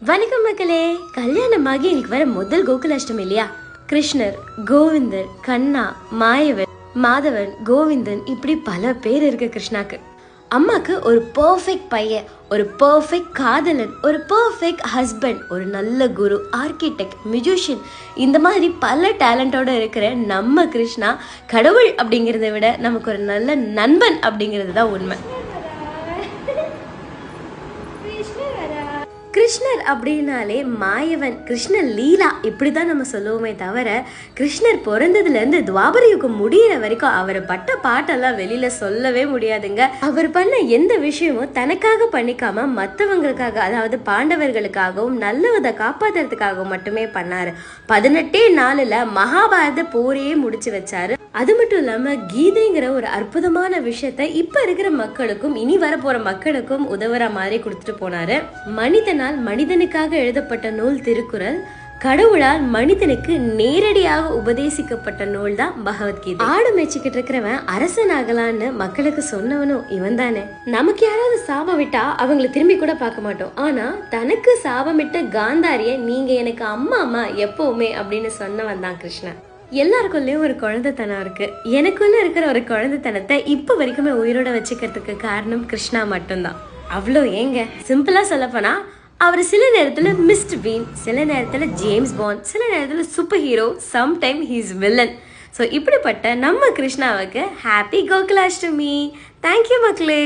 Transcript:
வணக்கம் மக்களே. கல்யாணமாகி எனக்கு வர முதல் கோகுலாஷ்டமி இல்லையா? கிருஷ்ணர், கோவிந்தர், கண்ணா, மாயவன், மாதவன், கோவிந்தன் இப்படி பல பேர் இருக்கு கிருஷ்ணாக்கு. அம்மாக்கு ஒரு பர்ஃபெக்ட் பையன், ஒரு பர்ஃபெக்ட் காதலன், ஒரு பர்ஃபெக்ட் ஹஸ்பண்ட், ஒரு நல்ல குரு, ஆர்கிடெக்ட், மியூசிஷியன், இந்த மாதிரி பல டேலண்டோட இருக்கிற நம்ம கிருஷ்ணா கடவுள் அப்படிங்கிறத விட நமக்கு ஒரு நல்ல நண்பன் அப்படிங்கிறது தான் உண்மை. கிருஷ்ணர் அப்படின்னாலே மாயவன், கிருஷ்ண லீலா இப்படிதான் நம்ம சொல்லுவோமே தவிர, கிருஷ்ணர் பிறந்ததுலேருந்து துவாபர யுகம் முடியிற வரைக்கும் அவர் பட்ட பாட்டெல்லாம் வெளியில சொல்லவே முடியாதுங்க. அவர் பண்ண எந்த விஷயமும் தனக்காக பண்ணிக்காம மற்றவங்களுக்காக, அதாவது பாண்டவர்களுக்காகவும் நல்லவதை காப்பாத்துறதுக்காகவும் மட்டுமே பண்ணாரு. 18 நாளில் மகாபாரத போரையே முடிச்சு வச்சாரு. அது மட்டும் இல்லாம கீதைங்கிற ஒரு அற்புதமான விஷயத்த இப்ப இருக்கிற மக்களுக்கும் இனி வரப்போற மக்களுக்கும் உதவுற மாதிரி கொடுத்துட்டு போனாரு. மனிதனால் மனிதனுக்காக எழுதப்பட்ட நூல் திருக்குறள், கடவுளால் மனிதனுக்கு நேரடியாக உபதேசிக்கப்பட்ட நூல் தான் பகவத்கீதை. ஆடு மேய்ச்சிக்கிட்டு இருக்கிறவன் அரசன் ஆகலான்னு மக்களுக்கு சொன்னவனும் இவன் தானே. நமக்கு யாராவது சாபம் விட்டா அவங்களை திரும்பி கூட பார்க்க மாட்டோம். ஆனா தனக்கு சாபமிட்ட காந்தாரிய நீங்க எனக்கு அம்மா அம்மா எப்பவுமே அப்படின்னு சொன்னவன் தான் கிருஷ்ணன். எல்லாருக்குள்ளேயும் ஒரு குழந்தைத்தனம் இருக்கு. எனக்குள்ள இருக்கிற ஒரு குழந்தைத்தனத்தை இப்ப வரைக்குமே உயிரோட வச்சுக்கிறதுக்கு காரணம் கிருஷ்ணா மட்டும்தான். அவ்வளோ ஏங்க. சிம்பிளா சொல்லப்போனா அவர் சில நேரத்துல மிஸ்டர் பீன், சில நேரத்துல ஜேம்ஸ் பாண்ட், சில நேரத்துல super hero, sometime he's villain. So இப்படிப்பட்ட நம்ம கிருஷ்ணாவுக்கு ஹாப்பி கோகுலாஷ்டமி. தேங்க்யூ மக்களே.